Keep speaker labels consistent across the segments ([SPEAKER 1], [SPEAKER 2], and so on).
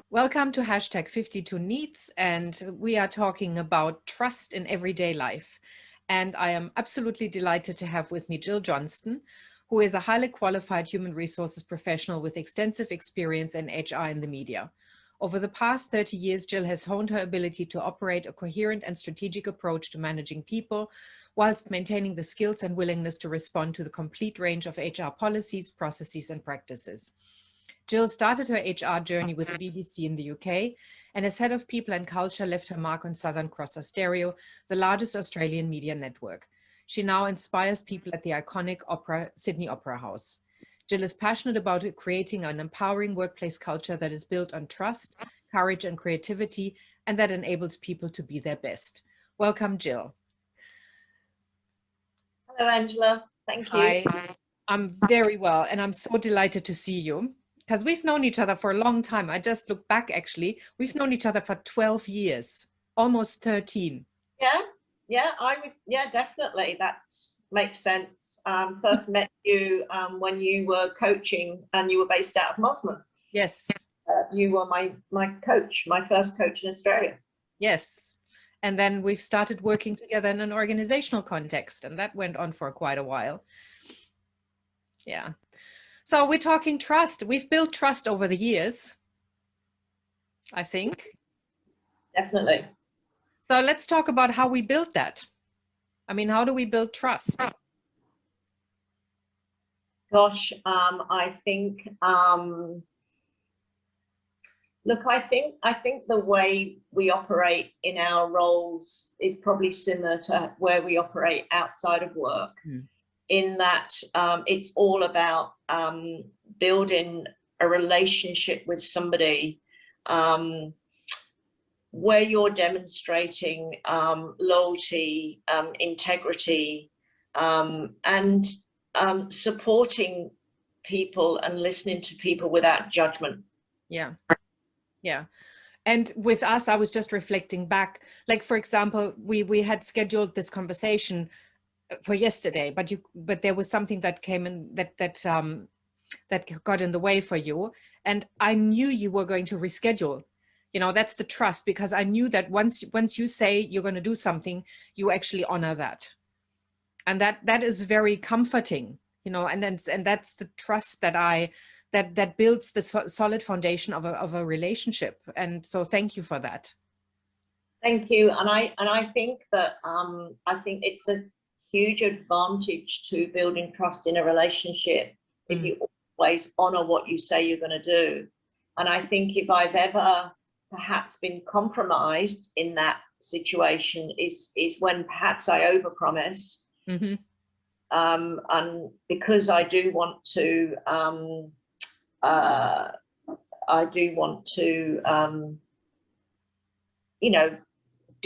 [SPEAKER 1] Welcome to #52Needs, and we are talking about trust in everyday life. And I am absolutely delighted to have with me Jill Johnston, who is a highly qualified human resources professional with extensive experience in HR in the media. Over the past 30 years, Jill has honed her ability to operate a coherent and strategic approach to managing people, whilst maintaining the skills and willingness to respond to the complete range of HR policies, processes, and practices. Jill started her HR journey with the BBC in the UK, and as head of people and culture left her mark on Southern Cross Austereo, the largest Australian media network. She now inspires people at the iconic Sydney Opera House. Jill is passionate about creating an empowering workplace culture that is built on trust, courage, and creativity, and that enables people to be their best. Welcome, Jill.
[SPEAKER 2] Hello, Angela. Thank you.
[SPEAKER 1] Hi, I'm very well, and I'm so delighted to see you, because we've known each other for a long time. I just looked back, actually. We've known each other for 12 years, almost 13.
[SPEAKER 2] Yeah, definitely. That makes sense. First met you when you were coaching and you were based out of Mosman.
[SPEAKER 1] Yes.
[SPEAKER 2] You were my coach, my first coach in Australia.
[SPEAKER 1] Yes. And then we've started working together in an organizational context, and that went on for quite a while. Yeah. So we're talking trust. We've built trust over the years, I think.
[SPEAKER 2] Definitely.
[SPEAKER 1] So let's talk about how we built that. I mean, how do we build trust?
[SPEAKER 2] Gosh, I think, look, I think the way we operate in our roles is probably similar to where we operate outside of work. In that it's all about building a relationship with somebody where you're demonstrating loyalty, integrity, and supporting people and listening to people without judgment.
[SPEAKER 1] Yeah. And with us, I was just reflecting back, like, for example, we had scheduled this conversation for yesterday, but there was something that came in that got in the way for you, and I knew you were going to reschedule. You know, that's the trust, because I knew that once you say you're going to do something, you actually honor that, and that is very comforting. You know, and that's the trust that builds the solid foundation of a relationship. And so, thank you for that.
[SPEAKER 2] Thank you, and I think that I think it's a huge advantage to building trust in a relationship if you always honor what you say you're going to do. And I think if I've ever perhaps been compromised in that situation is when perhaps I overpromise. And because I do want to you know,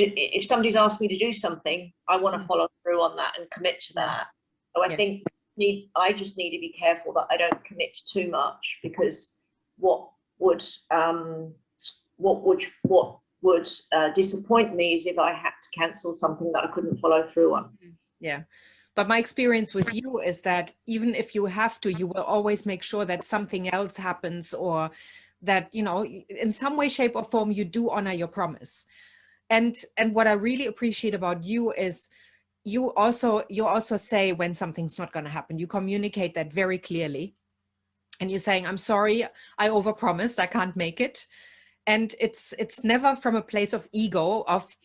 [SPEAKER 2] if somebody's asked me to do something, I want to follow through on that and commit to that. So I think I just need to be careful that I don't commit too much, because what would disappoint me is if I had to cancel something that I couldn't follow through on.
[SPEAKER 1] Yeah. But my experience with you is that even if you have to, you will always make sure that something else happens, or that, you know, in some way, shape, or form, you do honor your promise. And what I really appreciate about you is you also say when something's not going to happen. You communicate that very clearly, and you're saying, I'm sorry, I overpromised, I can't make it. And it's never from a place of ego, of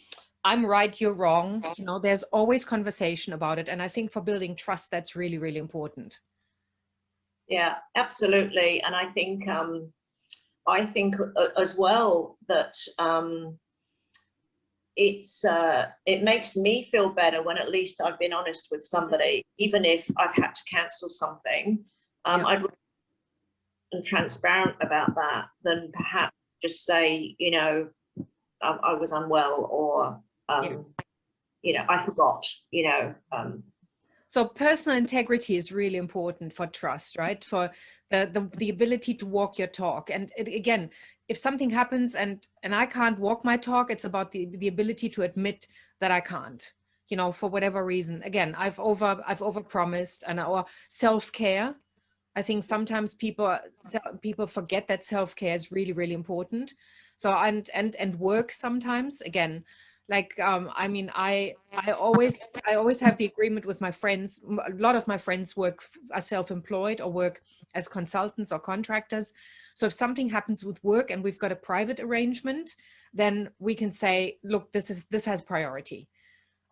[SPEAKER 1] I'm right, you're wrong. You know, there's always conversation about it. And I think for building trust, that's really, really important.
[SPEAKER 2] Yeah, absolutely. And I think as well that it makes me feel better when at least I've been honest with somebody, even if I've had to cancel something. I'd rather be transparent about that than perhaps just say, you know, I was unwell, or you know, I forgot, you know.
[SPEAKER 1] So personal integrity is really important for trust, right? For the ability to walk your talk. And again, if something happens and I can't walk my talk, it's about the ability to admit that I can't. you know, for whatever reason. Again, I've overpromised, and or self-care. I think sometimes people forget that self-care is really, really important. So and work sometimes, again, like I mean, I always have the agreement with my friends. A lot of my friends are self-employed or work as consultants or contractors. So if something happens with work and we've got a private arrangement, then we can say, look, this has priority.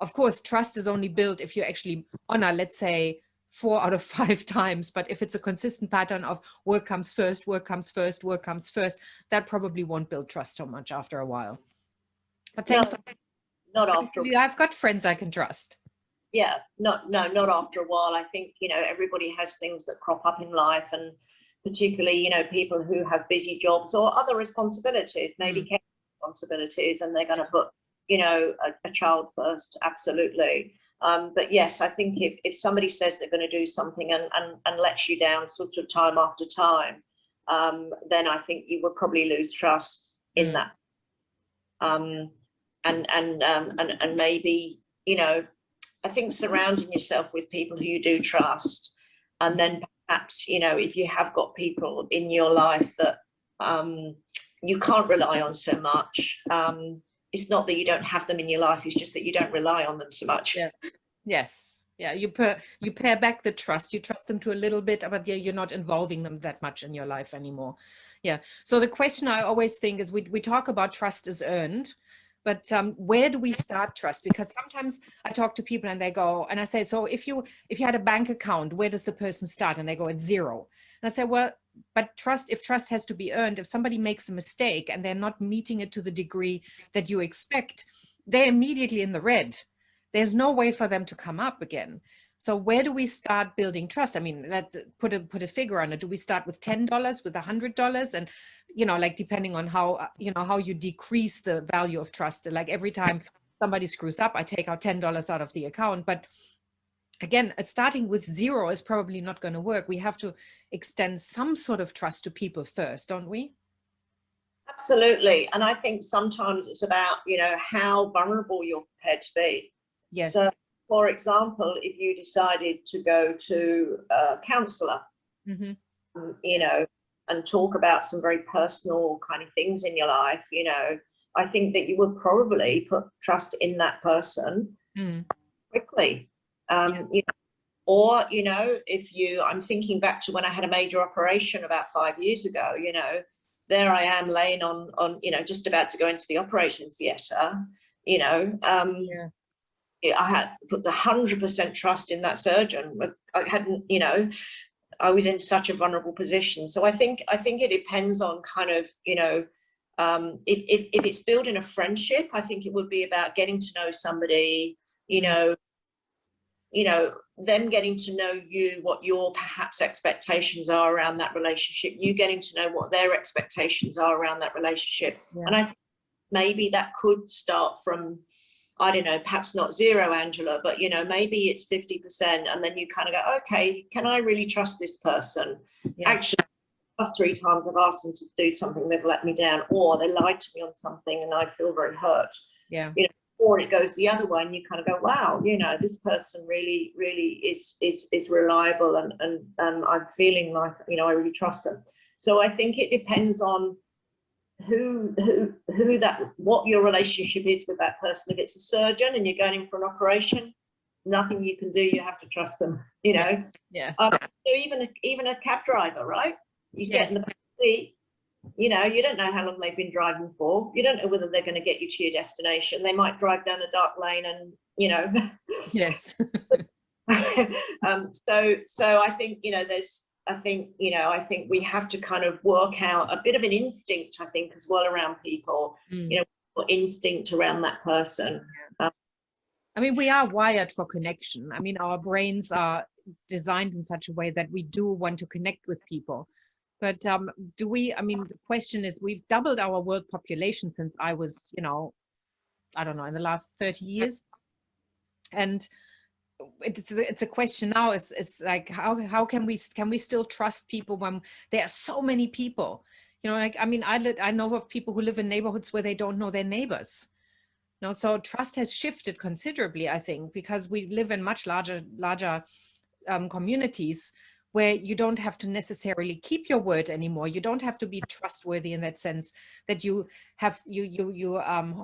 [SPEAKER 1] Of course, trust is only built if you actually honor, let's say, 4 out of 5 times. But if it's a consistent pattern of work comes first, work comes first, work comes first, that probably won't build trust so much after a while. But
[SPEAKER 2] not after.
[SPEAKER 1] I've got friends I can trust.
[SPEAKER 2] Yeah, not after a while. I think, you know, everybody has things that crop up in life, and particularly, you know, people who have busy jobs or other responsibilities, maybe care responsibilities, and they're going to put, you know, a child first. Absolutely. But yes, I think if somebody says they're going to do something and lets you down sort of time after time, then I think you would probably lose trust in that. And maybe, you know, I think surrounding yourself with people who you do trust, and then perhaps, you know, if you have got people in your life that you can't rely on so much, it's not that you don't have them in your life, it's just that you don't rely on them so much.
[SPEAKER 1] Yeah. Yes. Yeah. You pare back the trust. You trust them to a little bit, but yeah, you're not involving them that much in your life anymore. Yeah. So the question I always think is, we talk about trust is earned, but where do we start trust? Because sometimes I talk to people and they go, and I say, so if you had a bank account, where does the person start? And they go, at 0. And I say, well, but if trust has to be earned, if somebody makes a mistake and they're not meeting it to the degree that you expect, they're immediately in the red. There's no way for them to come up again. So where do we start building trust? I mean, put a figure on it. Do we start with $10, with $100? And, you know, like, depending on how, you know, how you decrease the value of trust. Like, every time somebody screws up, I take out $10 out of the account. But again, starting with 0 is probably not going to work. We have to extend some sort of trust to people first, don't we?
[SPEAKER 2] Absolutely. And I think sometimes it's about, you know, how vulnerable you're prepared to be.
[SPEAKER 1] Yes.
[SPEAKER 2] So, for example, if you decided to go to a counselor, you know, and talk about some very personal kind of things in your life, you know, I think that you would probably put trust in that person quickly. You know, or, you know, I'm thinking back to when I had a major operation about 5 years ago, you know, there I am laying on, you know, just about to go into the operation theatre, you know, I had put 100% trust in that surgeon. I hadn't, you know, I was in such a vulnerable position. So I think it depends on kind of, you know, if it's building a friendship, I think it would be about getting to know somebody, you know, them getting to know you, what your perhaps expectations are around that relationship, you getting to know what their expectations are around that relationship. And I think maybe that could start from, I don't know, perhaps not 0, Angela, but, you know, maybe it's 50%. And then you kind of go, okay, can I really trust this person? Actually, 3 times I've asked them to do something, they've let me down, or they lied to me on something and I feel very hurt. You know, or it goes the other way and you kind of go, wow, you know, this person really, really is reliable, and I'm feeling like, you know, I really trust them. So I think it depends on what your relationship is with that person. If it's a surgeon and you're going in for an operation, nothing you can do, you have to trust them, you know. So even a cab driver, right? You get in the back seat, you know, you don't know how long they've been driving for, you don't know whether they're going to get you to your destination. They might drive down a dark lane and, you know. So I think, you know, I think we have to kind of work out a bit of an instinct, I think, as well, around people, you know, or instinct around that person.
[SPEAKER 1] I mean, we are wired for connection. I mean, our brains are designed in such a way that we do want to connect with people. But I mean, the question is, we've doubled our world population since I was, you know, I don't know, in the last 30 years. And it's a question now, it's like, how can we still trust people when there are so many people, you know? Like, I mean, I know of people who live in neighborhoods where they don't know their neighbors. No, so trust has shifted considerably, I think, because we live in much larger communities where you don't have to necessarily keep your word anymore. You don't have to be trustworthy in that sense, that you have you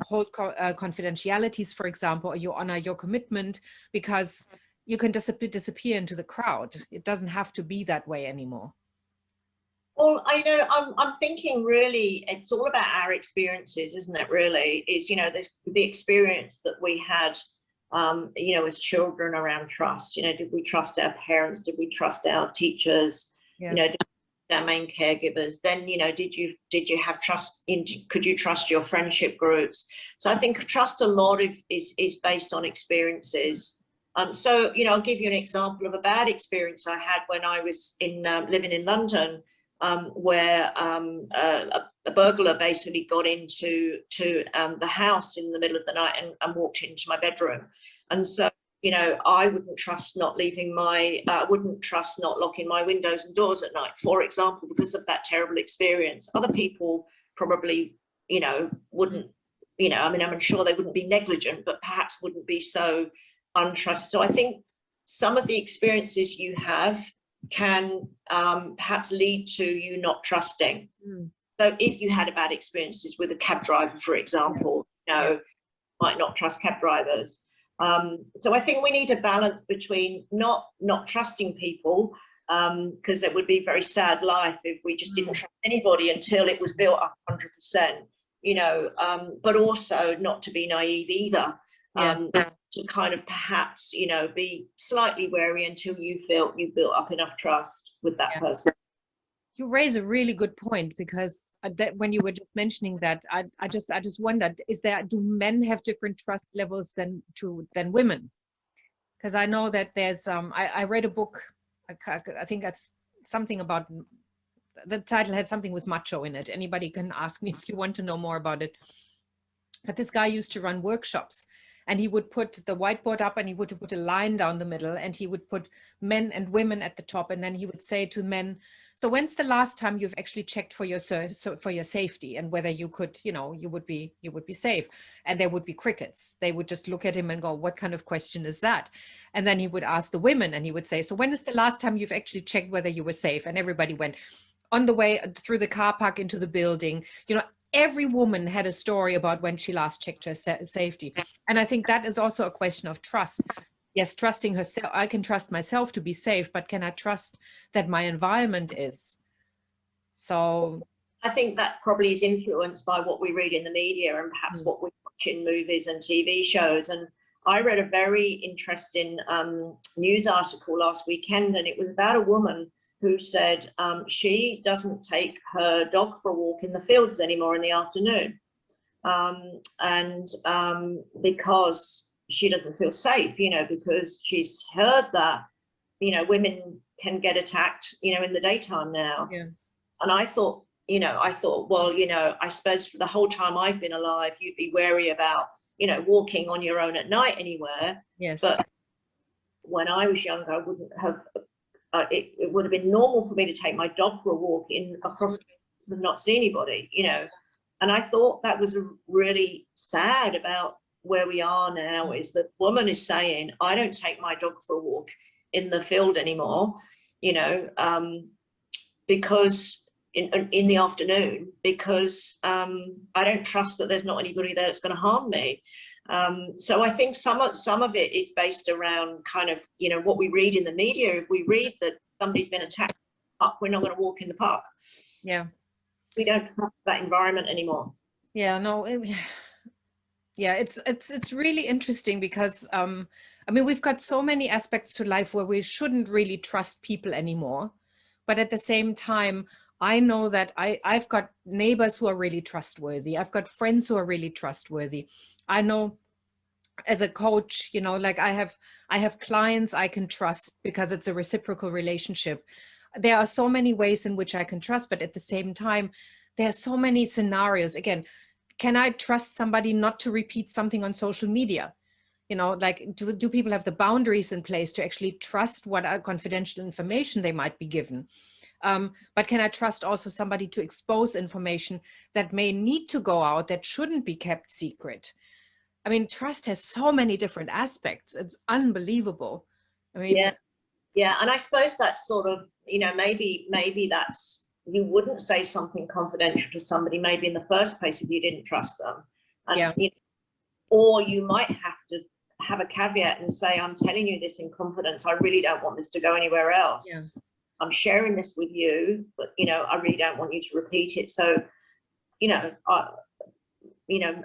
[SPEAKER 1] hold confidentialities, for example, or you honor your commitment, because you can disappear into the crowd. It doesn't have to be that way anymore.
[SPEAKER 2] Well, I know I'm thinking really it's all about our experiences, isn't it? Really, it's, you know, the experience that we had, you know, as children around trust. You know, did we trust our parents? Did we trust our teachers?
[SPEAKER 1] Yeah.
[SPEAKER 2] You know, did we trust our main caregivers? Then, you know, did you have trust in? Could you trust your friendship groups? So I think trust a lot is based on experiences. So, you know, I'll give you an example of a bad experience I had when I was in living in London. Where a burglar basically got into the house in the middle of the night and walked into my bedroom. And so, you know, I wouldn't trust not leaving my, wouldn't trust not locking my windows and doors at night, for example, because of that terrible experience. Other people probably, you know, wouldn't, you know, I mean, I'm sure they wouldn't be negligent, but perhaps wouldn't be so untrusted. So I think some of the experiences you have can perhaps lead to you not trusting. So if you had a bad experiences with a cab driver, for example, you know, might not trust cab drivers. So I think we need a balance between not trusting people, because it would be a very sad life if we just didn't trust anybody until it was built up 100%, you know, but also not to be naive either. To kind of perhaps, you know, be slightly wary until you feel you've built up enough trust with that person.
[SPEAKER 1] You raise a really good point, because that when you were just mentioning that, I just wondered, do men have different trust levels than women? Because I know that there's I read a book, I think that's something about, the title had something with macho in it. Anybody can ask me if you want to know more about it. But this guy used to run workshops, and he would put the whiteboard up and he would put a line down the middle, and he would put men and women at the top. And then he would say to men, so when's the last time you've actually checked for your safety and whether you could, you know, you would be safe? And there would be crickets. They would just look at him and go, what kind of question is that? And then he would ask the women and he would say, so when is the last time you've actually checked whether you were safe? And everybody went, on the way through the car park into the building, you know, every woman had a story about when she last checked her safety. And I think that is also a question of trust. Yes, trusting herself. I can trust myself to be safe, but can I trust that my environment is? So
[SPEAKER 2] I think that probably is influenced by what we read in the media and perhaps what we watch in movies and TV shows. And I read a very interesting news article last weekend, and it was about a woman who said she doesn't take her dog for a walk in the fields anymore in the afternoon, because she doesn't feel safe, you know, because she's heard that, you know, women can get attacked, you know, in the daytime now.
[SPEAKER 1] Yeah.
[SPEAKER 2] And I thought, well, you know, I suppose for the whole time I've been alive, you'd be wary about, you know, walking on your own at night anywhere.
[SPEAKER 1] Yes.
[SPEAKER 2] But when I was younger, I wouldn't have. It would have been normal for me to take my dog for a walk across and not see anybody, you know. And I thought that was really sad about where we are now, is that woman is saying, I don't take my dog for a walk in the field anymore, you know, because in the afternoon, because I don't trust that there's not anybody there that's going to harm me. So I think some of it is based around kind of, you know, what we read in the media. If we read that somebody's been attacked, we're not going to walk in the park.
[SPEAKER 1] Yeah.
[SPEAKER 2] We don't trust that environment anymore.
[SPEAKER 1] Yeah, no. Yeah, it's really interesting because, I mean, we've got so many aspects to life where we shouldn't really trust people anymore. But at the same time, I know that I've got neighbors who are really trustworthy. I've got friends who are really trustworthy. I know as a coach, you know, like I have clients I can trust because it's a reciprocal relationship. There are so many ways in which I can trust, but at the same time, there are so many scenarios. Again, can I trust somebody not to repeat something on social media? You know, like do people have the boundaries in place to actually trust what confidential information they might be given? But can I trust also somebody to expose information that may need to go out that shouldn't be kept secret? I mean, trust has so many different aspects. It's unbelievable. I mean,
[SPEAKER 2] yeah. And I suppose that's sort of, maybe that's, you wouldn't say something confidential to somebody maybe in the first place if you didn't trust them. And,
[SPEAKER 1] yeah,
[SPEAKER 2] or you might have to have a caveat and say, I'm telling you this in confidence. I really don't want this to go anywhere else.
[SPEAKER 1] yeah.
[SPEAKER 2] I'm sharing this with you, but, I really don't want you to repeat it. So,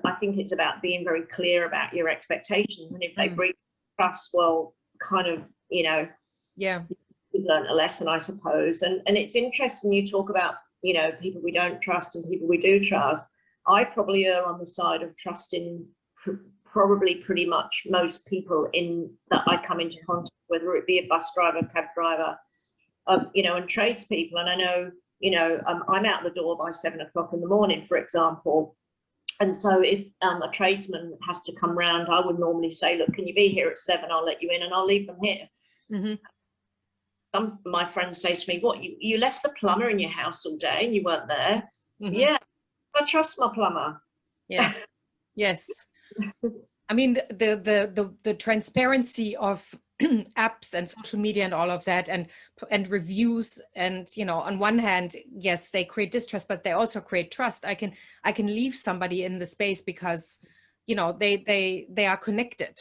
[SPEAKER 2] I think it's about being very clear about your expectations. And if they breach trust, well, kind of,
[SPEAKER 1] yeah,
[SPEAKER 2] we've learned a lesson, I suppose. And it's interesting you talk about, people we don't trust and people we do trust. I probably err on the side of trusting probably pretty much most people that I come into contact, whether it be a bus driver, cab driver, and tradespeople. And I know, I'm out the door by 7 o'clock in the morning, for example. And so if a tradesman has to come round, I would normally say, look, can you be here at 7? I'll let you in and I'll leave them here.
[SPEAKER 1] Mm-hmm.
[SPEAKER 2] Some of my friends say to me, what, you left the plumber in your house all day and you weren't there?
[SPEAKER 1] Mm-hmm.
[SPEAKER 2] Yeah, I trust my plumber.
[SPEAKER 1] Yeah. Yes. I mean, the transparency of apps and social media and all of that, and reviews, and on one hand, yes, they create distrust, but they also create trust. I can leave somebody in the space because they are connected.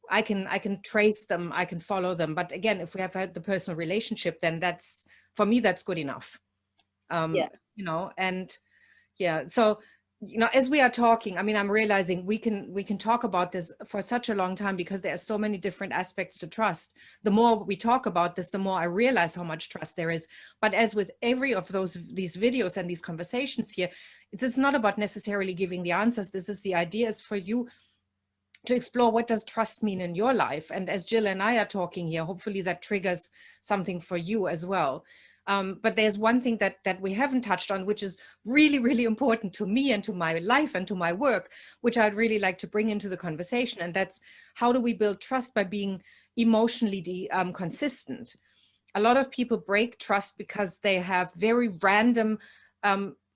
[SPEAKER 1] I can trace them, I can follow them. But again, if we have had the personal relationship, then that's, for me, that's good enough. And yeah, so as we are talking, I mean, I'm realizing we can talk about this for such a long time because there are so many different aspects to trust. The more we talk about this, the more I realize how much trust there is. But as with every of these videos and these conversations here, it is not about necessarily giving the answers. This is the idea is for you to explore, what does trust mean in your life? And as Jill and I are talking here, hopefully that triggers something for you as well. But there's one thing that we haven't touched on, which is really, really important to me and to my life and to my work, which I'd really like to bring into the conversation. And that's, how do we build trust by being emotionally consistent? A lot of people break trust because they have very random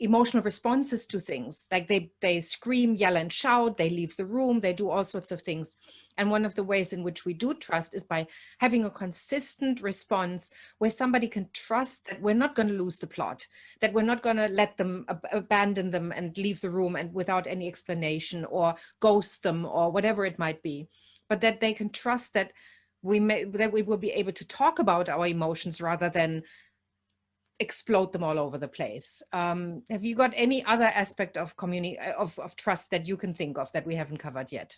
[SPEAKER 1] emotional responses to things. Like they scream, yell, and shout, they leave the room, they do all sorts of things. And one of the ways in which we do trust is by having a consistent response where somebody can trust that we're not going to lose the plot, that we're not going to let them abandon them and leave the room and without any explanation, or ghost them, or whatever it might be, but that they can trust that we will be able to talk about our emotions rather than explode them all over the place. Have you got any other aspect of of trust that you can think of that we haven't covered yet?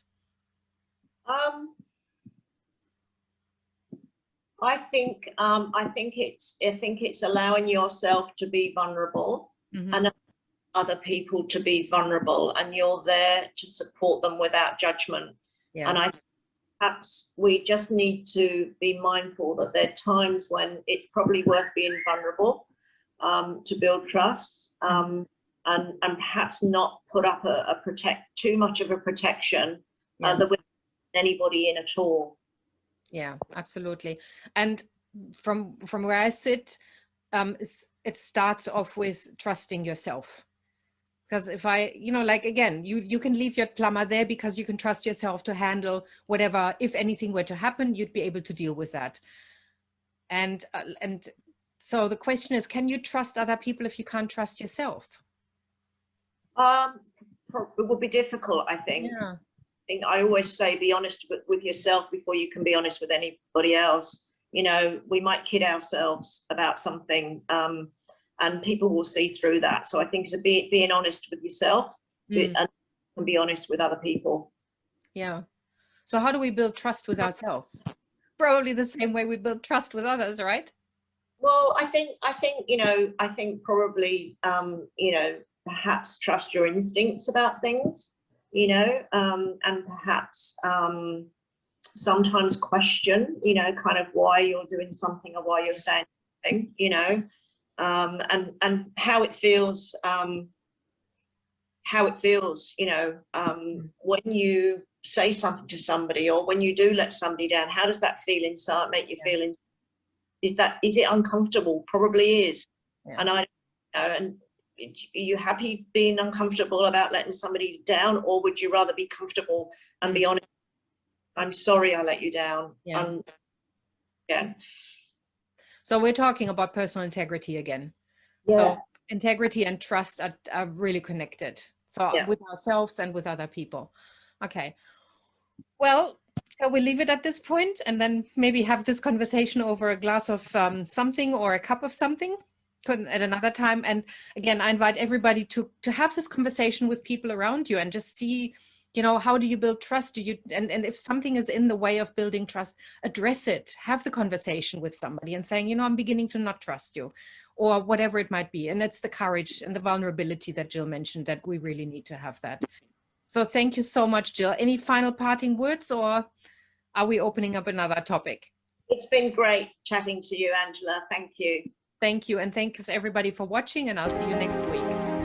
[SPEAKER 2] I think it's allowing yourself to be vulnerable,
[SPEAKER 1] Mm-hmm.
[SPEAKER 2] and other people to be vulnerable, and you're there to support them without judgment.
[SPEAKER 1] Yeah.
[SPEAKER 2] And I think perhaps we just need to be mindful that there are times when it's probably worth being vulnerable to build trust, and perhaps not put up too much of a protection that we anybody in at all.
[SPEAKER 1] Yeah, absolutely. And from where I sit, it starts off with trusting yourself. Because if like, again, you can leave your plumber there because you can trust yourself to handle whatever, if anything were to happen, you'd be able to deal with that. And so the question is, can you trust other people if you can't trust yourself?
[SPEAKER 2] It would be difficult, I think.
[SPEAKER 1] Yeah.
[SPEAKER 2] I always say, be honest with yourself before you can be honest with anybody else. We might kid ourselves about something, and people will see through that. So I think it's being honest with yourself and be honest with other people.
[SPEAKER 1] Yeah. So how do we build trust with ourselves? Probably the same way we build trust with others, right?
[SPEAKER 2] Well, I think probably, perhaps trust your instincts about things, and perhaps sometimes question, kind of why you're doing something or why you're saying something, and how it feels, when you say something to somebody, or when you do let somebody down, how does that feel inside, make you feel inside? Is it uncomfortable? Probably is. And you happy being uncomfortable about letting somebody down, or would you rather be comfortable and be honest? I'm sorry I let you down. Yeah.
[SPEAKER 1] So we're talking about personal integrity again.
[SPEAKER 2] Yeah.
[SPEAKER 1] So integrity and trust are really connected. So with ourselves and with other people. Okay. Well, shall we leave it at this point and then maybe have this conversation over a glass of something or a cup of something at another time? And again, I invite everybody to have this conversation with people around you and just see, how do you build trust? And if something is in the way of building trust, address it, have the conversation with somebody and saying, I'm beginning to not trust you, or whatever it might be. And it's the courage and the vulnerability that Jill mentioned, that we really need to have that. So thank you so much, Jill. Any final parting words, or are we opening up another topic?
[SPEAKER 2] It's been great chatting to you, Angela. Thank you.
[SPEAKER 1] Thank you. And thanks everybody for watching, and I'll see you next week.